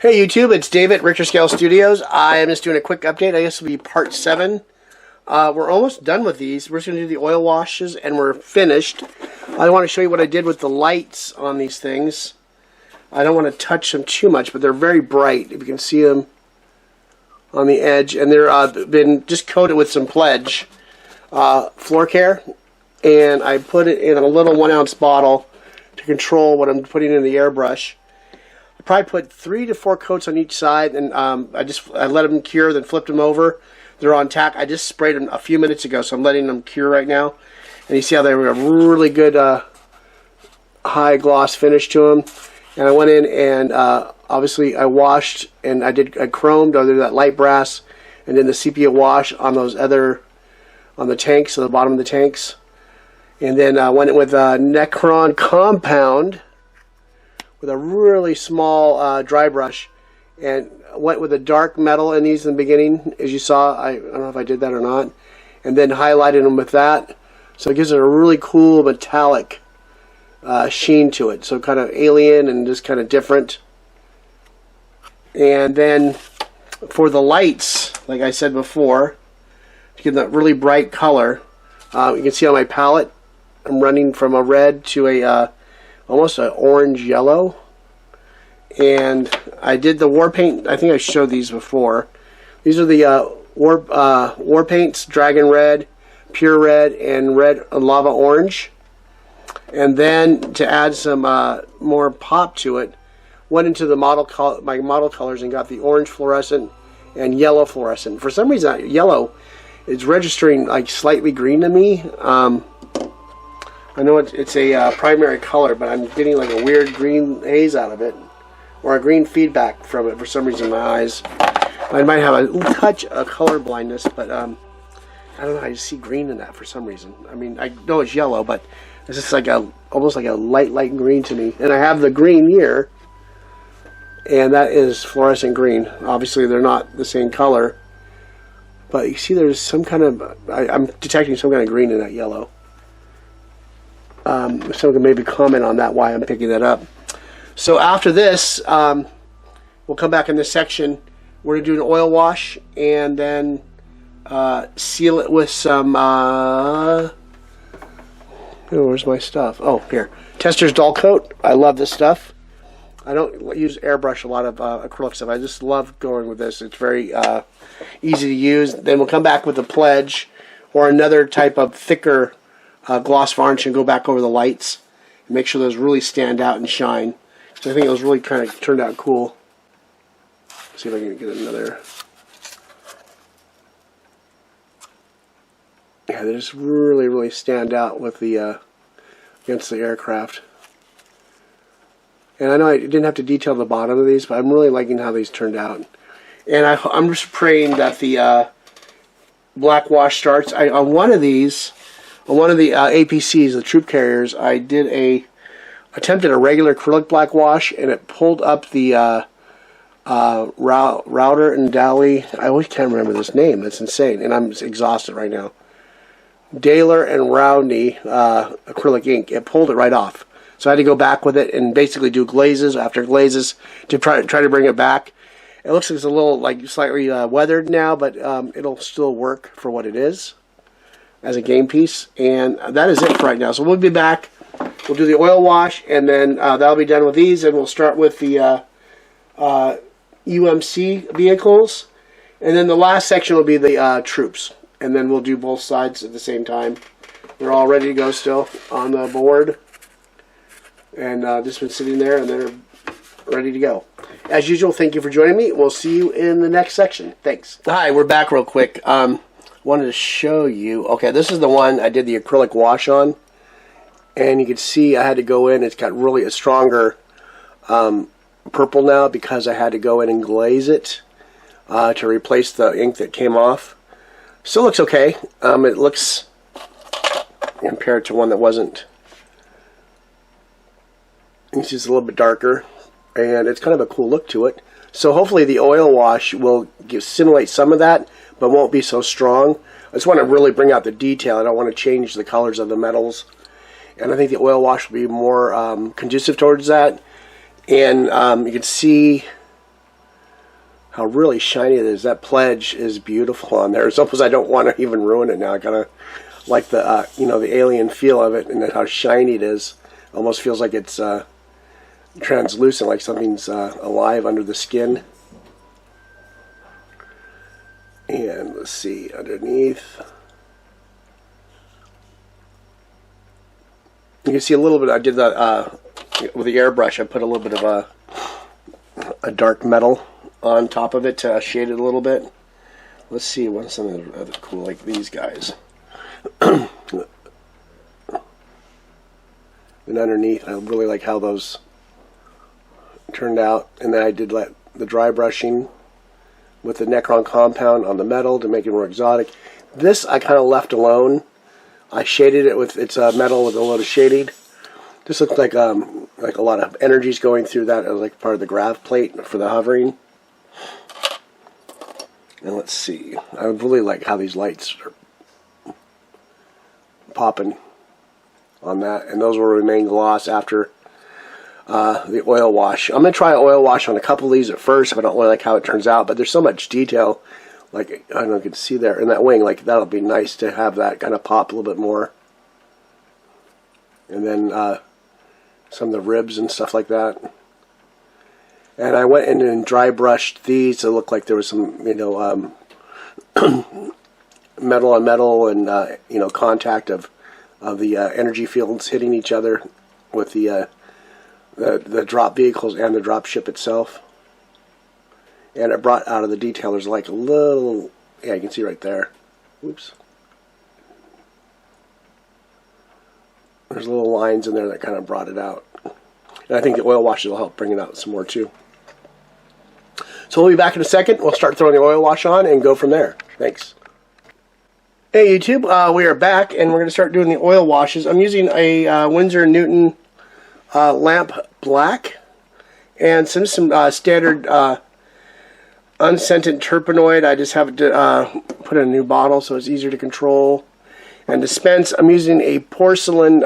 Hey YouTube, it's David, Richter Scale Studios. I am just doing a quick update. I guess it'll be part 7. We're almost done with these. We're just going to do the oil washes and we're finished. I want to show you what I did with the lights on these things. I don't want to touch them too much, but they're very bright. If you can see them on the edge. And they're been just coated with some Pledge floor care. And I put it in a little 1-ounce bottle to control what I'm putting in the airbrush. Probably put 3 to 4 coats on each side, and I let them cure, then flipped them over. They're on tack. I just sprayed them a few minutes ago, so I'm letting them cure right now. And you see how they were a really good high gloss finish to them. And I went in and obviously I washed, and I chromed under that light brass, and then the sepia wash on those on the tanks, on the bottom of the tanks. And then I went in with Necron Compound with a really small dry brush, and went with a dark metal in these in the beginning, as you saw. I don't know if I did that or not, and then highlighted them with that, so it gives it a really cool metallic sheen to it, so kind of alien and just kind of different. And then for the lights, like I said before, to give that really bright color, you can see on my palette I'm running from a red to a almost an orange yellow. And I did the war paint. I think I showed these before. These are the war paints: Dragon Red, Pure Red, and Red Lava Orange. And then to add some more pop to it, went into the my model colors and got the orange fluorescent and yellow fluorescent. For some reason, yellow is registering like slightly green to me. I know it's a primary color, but I'm getting like a weird green haze out of it, or a green feedback from it for some reason in my eyes. I might have a touch of color blindness, but I don't know, I just see green in that for some reason. I mean, I know it's yellow, but it's just like almost like a light green to me. And I have the green here, and that is fluorescent green. Obviously, they're not the same color, but you see there's some kind of, I'm detecting some kind of green in that yellow. Someone can maybe comment on that, why I'm picking that up. So after this, we'll come back in this section. We're going to do an oil wash and then seal it with some, where's my stuff? Oh, here. Tester's Dull Coat. I love this stuff. I don't use airbrush a lot of acrylic stuff. I just love going with this. It's very easy to use. Then we'll come back with the Pledge or another type of thicker gloss varnish and go back over the lights and make sure those really stand out and shine. So I think it was really kind of turned out cool. Let's see if I can get another. Yeah, they just really stand out with the against the aircraft. And I know I didn't have to detail the bottom of these, but I'm really liking how these turned out. And I'm just praying that the black wash starts. On one of these, on one of the APCs, the troop carriers, I did attempted a regular acrylic black wash, and it pulled up the Router and Dally. I always can't remember this name. That's insane, and I'm exhausted right now. Daler and Rowney acrylic ink. It pulled it right off. So I had to go back with it and basically do glazes after glazes to try to bring it back. It looks like it's a little like slightly weathered now, but it'll still work for what it is as a game piece. And that is it for right now. So we'll be back. We'll do the oil wash, and then that'll be done with these, and we'll start with the UMC vehicles, and then the last section will be the troops, and then we'll do both sides at the same time. They're all ready to go still on the board, and just been sitting there, and they're ready to go. As usual, thank you for joining me. We'll see you in the next section. Thanks. Hi, we're back real quick. Wanted to show you. Okay, this is the one I did the acrylic wash on. And you can see I had to go in. It's got really a stronger purple now because I had to go in and glaze it to replace the ink that came off. Still looks okay. It looks, compared to one that wasn't, it's just a little bit darker. And it's kind of a cool look to it. So hopefully the oil wash will simulate some of that, but won't be so strong. I just want to really bring out the detail. I don't want to change the colors of the metals. And I think the oil wash will be more conducive towards that. And you can see how really shiny it is. That pledge is beautiful on there. It's almost, I don't want to even ruin it now. I kind of like the you know, the alien feel of it, and how shiny it is. Almost feels like it's translucent, like something's alive under the skin. And let's see, underneath, you can see a little bit. I did that with the airbrush. I put a little bit of a dark metal on top of it to shade it a little bit. Let's see what's some of the other cool, like these guys. And underneath, I really like how those turned out. And then I did let the dry brushing with the Necron compound on the metal to make it more exotic. This I kind of left alone. I shaded it with its metal with a load of shading. This looks like a lot of energies going through that. It was like part of the grav plate for the hovering. And let's see. I really like how these lights are popping on that. And those will remain gloss after the oil wash. I'm going to try an oil wash on a couple of these at first if I don't really like how it turns out. But there's so much detail. Like, I don't know if you can see there in that wing. Like, that'll be nice to have that kind of pop a little bit more. And then some of the ribs and stuff like that. And I went in and dry brushed these to look like there was some, you know, metal on metal and, you know, contact of the energy fields hitting each other with the drop vehicles and the drop ship itself. And it brought out of the detail, there's like a little, yeah, you can see right there. Oops. There's little lines in there that kind of brought it out. And I think the oil washes will help bring it out some more too. So we'll be back in a second. We'll start throwing the oil wash on and go from there. Thanks. Hey YouTube, we are back and we're going to start doing the oil washes. I'm using a Winsor & Newton lamp black and some standard unscented terpenoid. I just have it put in a new bottle so it's easier to control and dispense. I'm using a porcelain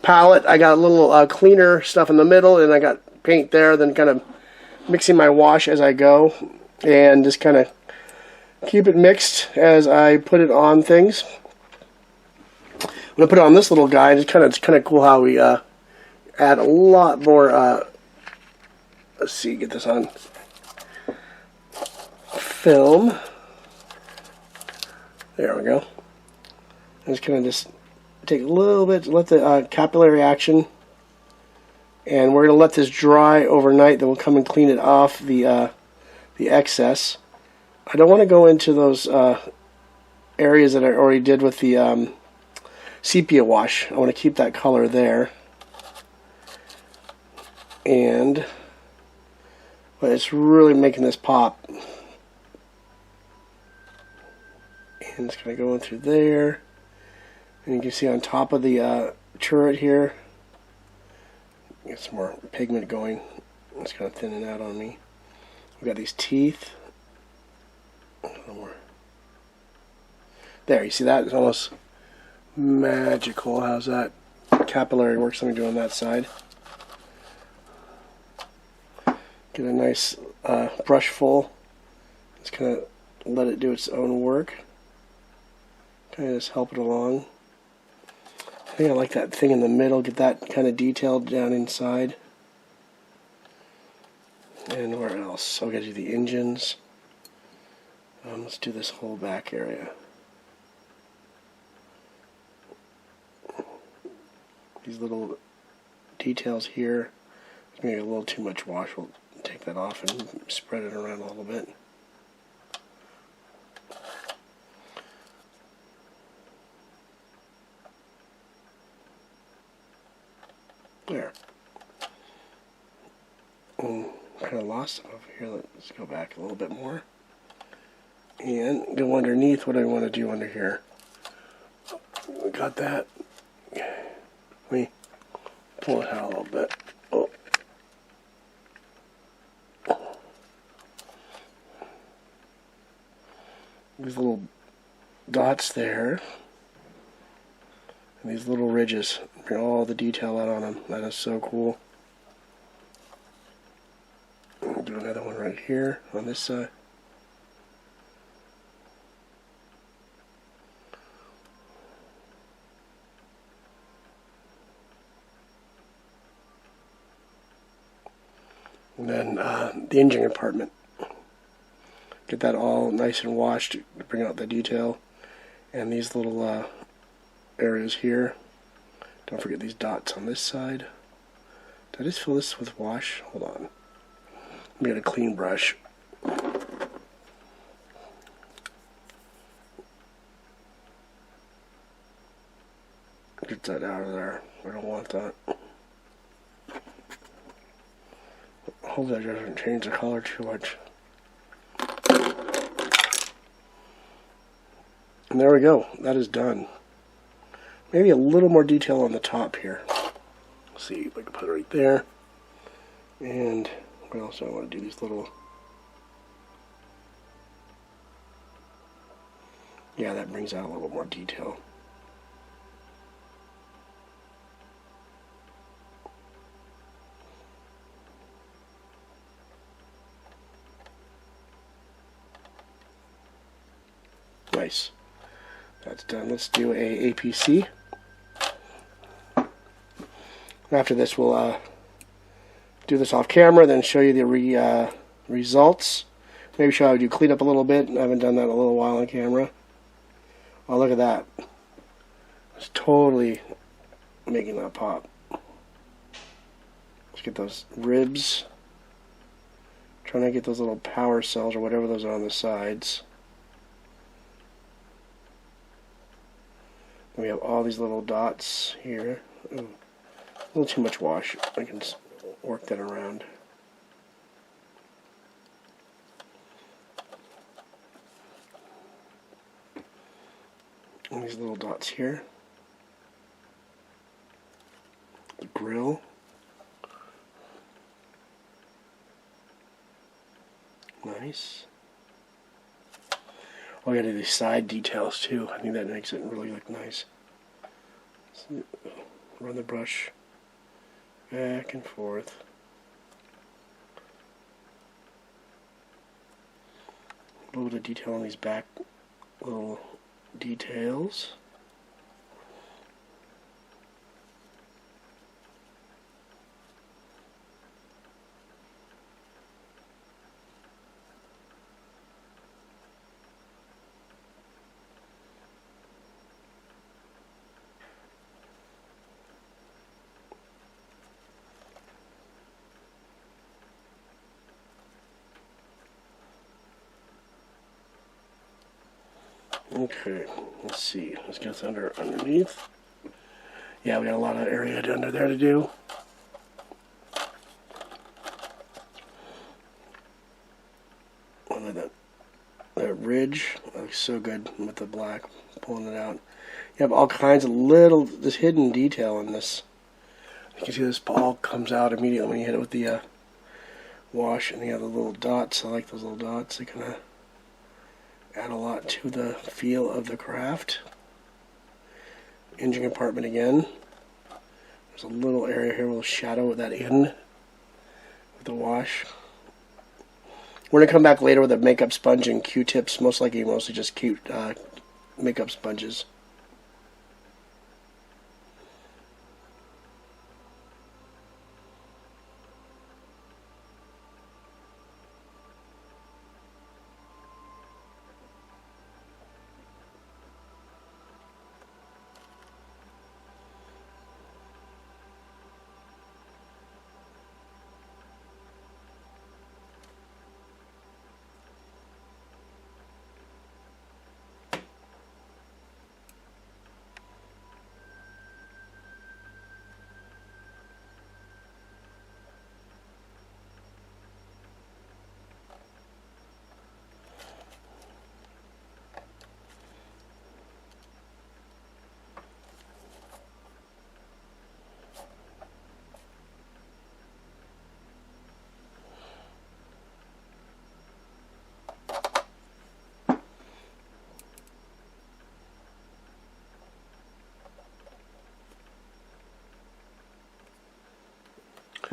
palette. I got a little cleaner stuff in the middle and I got paint there, then kind of mixing my wash as I go and just kind of keep it mixed as I put it on things. I'm going to put it on this little guy. It's kind of cool how we add a lot more, let's see, get this on film. There we go. I'm just kind of just take a little bit to let the capillary action, and we're going to let this dry overnight. Then we'll come and clean it off the excess. I don't want to go into those areas that I already did with the sepia wash. I want to keep that color there. And but it's really making this pop. And it's kind of going through there. And you can see on top of the turret here, get some more pigment going. It's kind of thinning out on me. We've got these teeth. A little more. There, you see that? It's almost magical. How's that capillary work? Let me do on that side. Get a nice brush full. Just kind of let it do its own work. Kind of just help it along. I think I like that thing in the middle. Get that kind of detailed down inside. And where else? I'll get to the engines. Let's do this whole back area. These little details here. Maybe a little too much wash. We'll take that off and spread it around a little bit. There. Kind of lost it over here. Let's go back a little bit more. And go underneath. What do I want to do under here? Got that. Let me pull it out a little bit. Oh. These little dots there. And these little ridges. Bring all the detail out on them. That is so cool. Do do another one right here on this side. And then the engine compartment. Get that all nice and washed to bring out the detail. And these little areas here. Don't forget these dots on this side. Did I just fill this with wash? Hold on. Let me get a clean brush. Get that out of there. I don't want that. Hopefully that doesn't change the color too much. And there we go. That is done. Maybe a little more detail on the top here. Let's see if I can put it right there. And what else do I want to do? These little... Yeah, that brings out a little more detail. Nice. That's done. Let's do a APC. After this, we'll do this off camera, then show you the results. Maybe show how to do cleanup a little bit. I haven't done that in a little while on camera. Oh, look at that. It's totally making that pop. Let's get those ribs. Trying to get those little power cells or whatever those are on the sides. We have all these little dots here. Ooh, a little too much wash. I can work that around. And these little dots here. The grill. Nice. Oh, I gotta do these side details too. I think that makes it really look nice. So, run the brush back and forth. A little bit of detail on these back little details. Okay, let's see. Let's get this underneath. Yeah, we got a lot of area under there to do. Look at that ridge. That looks so good with the black, pulling it out. You have all kinds of little, this hidden detail in this. You can see this ball comes out immediately when you hit it with the wash, and you have the little dots. I like those little dots. They kind of add a lot to the feel of the craft. Engine compartment again. There's a little area here we'll shadow that in with the wash. We're going to come back later with a makeup sponge and Q-tips, most likely mostly just cute makeup sponges.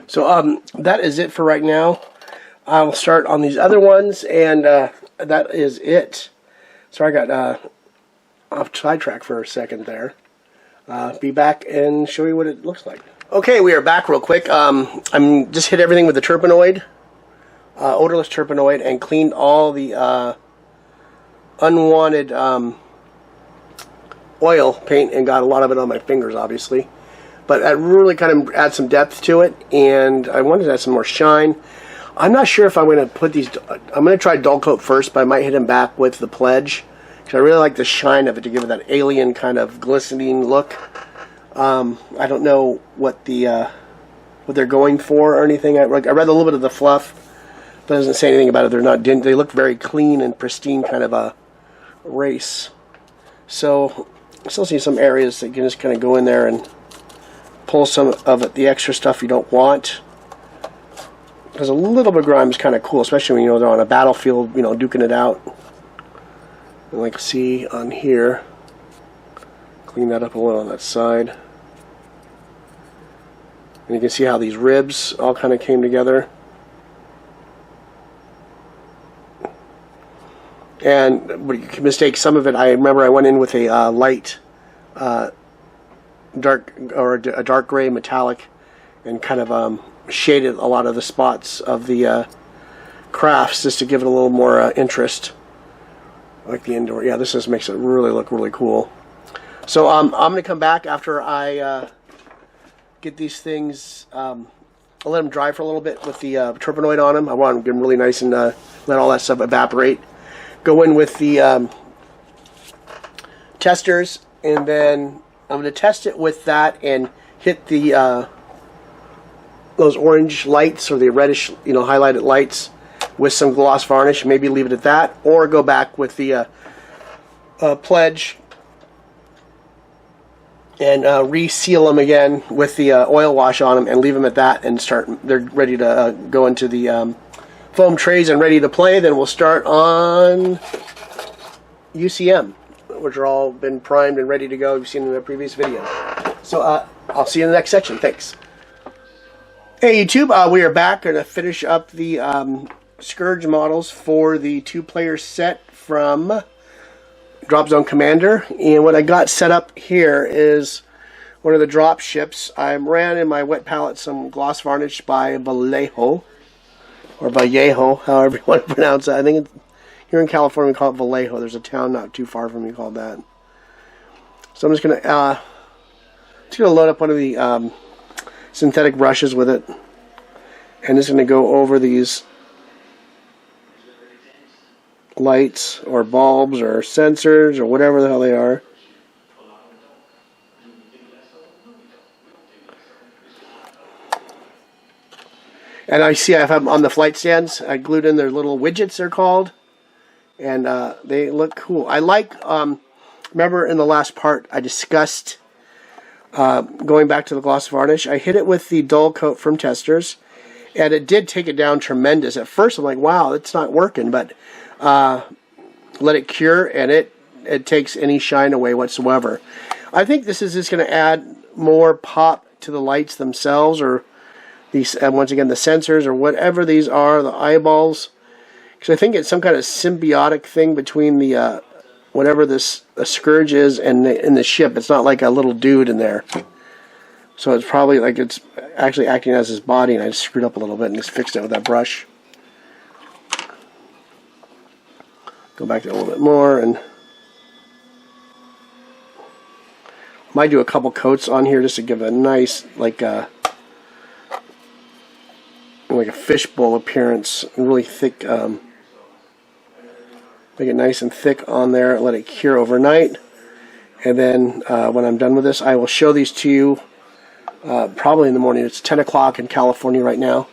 So that is it for right now. I'll start on these other ones, and that is it. Sorry, I got off sidetrack for a second there. Be back and show you what it looks like. Okay, we are back real quick. I'm just hit everything with the terpenoid, odorless terpenoid, and cleaned all the unwanted oil paint and got a lot of it on my fingers, obviously. But that really kind of adds some depth to it, and I wanted to add some more shine. I'm not sure if I'm going to put these... I'm going to try dull coat first, but I might hit them back with the Pledge, because I really like the shine of it to give it that alien kind of glistening look. I don't know what they're going for or anything. I read a little bit of the fluff, but it doesn't say anything about it. They're not. They look very clean and pristine, kind of a race. So I still see some areas that you can just kind of go in there and pull some of it, the extra stuff you don't want. Because a little bit of grime is kind of cool, especially when they're on a battlefield, duking it out. And like see on here, clean that up a little on that side. And you can see how these ribs all kind of came together. And you can mistake some of it. I remember I went in with a light, dark or a dark gray metallic, and kind of shaded a lot of the spots of the crafts just to give it a little more interest. Like the indoor, yeah, this just makes it really look really cool. So I'm going to come back after I get these things. I'll let them dry for a little bit with the terpenoid on them. I want to get them really nice and let all that stuff evaporate. Go in with the testers, and then I'm going to test it with that and hit the those orange lights or the reddish, highlighted lights with some gloss varnish. Maybe leave it at that, or go back with the Pledge and reseal them again with the oil wash on them, and leave them at that, and they're ready to go into the foam trays and ready to play. Then we'll start on UCM, which are all been primed and ready to go. You've seen in the previous video. So I'll see you in the next section. Thanks. Hey YouTube, we are back. Going to finish up the Scourge models for the 2-player set from Dropzone Commander. And what I got set up here is one of the drop ships. I ran in my wet palette some gloss varnish by Vallejo, or Vallejo, however you want to pronounce it. I think here in California we call it Vallejo. There's a town not too far from me called that. So I'm just going to load up one of the synthetic brushes with it, and just going to go over these lights or bulbs or sensors or whatever the hell they are. And I see I have them on the flight stands. I glued in their little widgets, they're called, and they look cool. I like, remember in the last part I discussed going back to the gloss varnish. I hit it with the dull coat from Testers, and it did take it down tremendous. At first I'm like, wow, it's not working, but let it cure, and it takes any shine away whatsoever. I think this is just going to add more pop to the lights themselves, or these, once again, the sensors, or whatever these are, the eyeballs, because I think it's some kind of symbiotic thing between the whatever this Scourge is and the ship. It's not like a little dude in there, so it's probably like it's actually acting as his body, and I just screwed up a little bit and just fixed it with that brush. Go back to a little bit more, and might do a couple coats on here just to give a nice, like a fishbowl appearance, really thick. Make it nice and thick on there. Let it cure overnight, and then when I'm done with this, I will show these to you probably in the morning. It's 10 o'clock in California right now.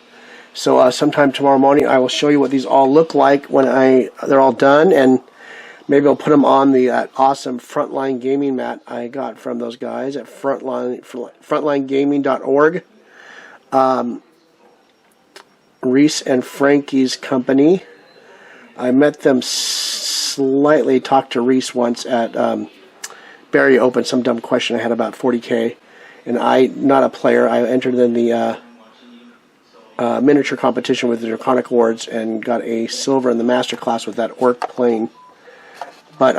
So sometime tomorrow morning I will show you what these all look like when they're all done, and maybe I'll put them on the awesome Frontline gaming mat I got from those guys at frontlinegaming.org. Reese and Frankie's company. I met them slightly, talked to Reese once at Barry Open, some dumb question I had about 40K, and not a player, I entered in the miniature competition with the Draconic Lords and got a silver in the master class with that orc plane. But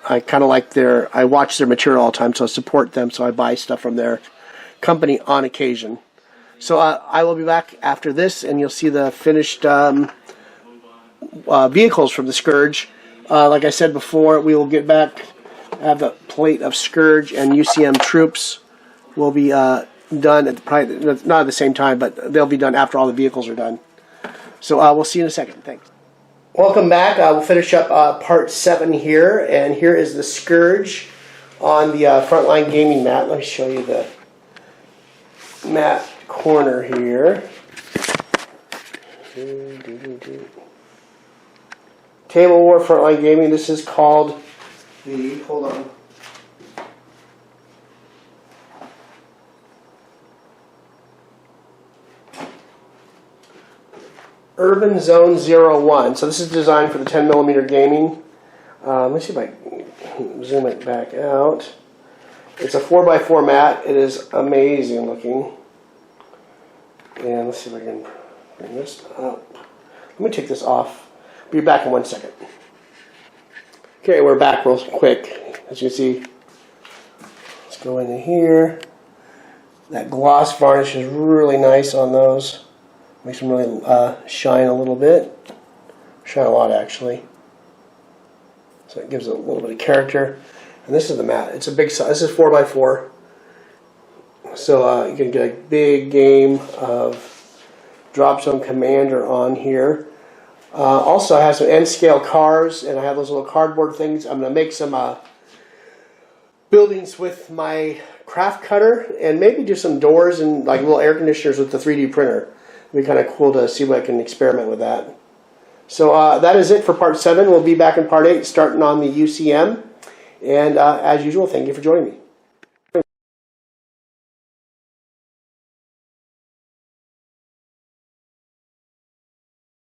I kind of like I watch their material all the time, so I support them, so I buy stuff from their company on occasion. So I will be back after this, and you'll see the finished vehicles from the Scourge. Like I said before, we will get back, have a plate of Scourge and UCM troops will be done at probably not at the same time, but they'll be done after all the vehicles are done. So we'll see you in a second. Thanks. Welcome back. We'll finish up part 7 here, and here is the Scourge on the Frontline Gaming mat. Let me show you the mat corner here. Table War Frontline Gaming. This is called the, hold on. Urban Zone 01. So this is designed for the 10mm gaming. Let me see if I can zoom it back out. It's a 4x4 mat. It is amazing looking. And let's see if I can bring this up. Let me take this off. Be back in 1 second. Okay, we're back real quick. As you can see, let's go into here. That gloss varnish is really nice on those. Makes them really shine a little bit. Shine a lot, actually. So it gives it a little bit of character. And this is the mat. It's a big size. This is 4x4. So you can get a big game of Dropzone Commander on here. Also, I have some N-scale cars, and I have those little cardboard things. I'm going to make some buildings with my craft cutter, and maybe do some doors and like little air conditioners with the 3D printer. It'd be kind of cool to see what I can experiment with that. So that is it for part 7. We'll be back in part 8, starting on the UCM. And as usual, thank you for joining me.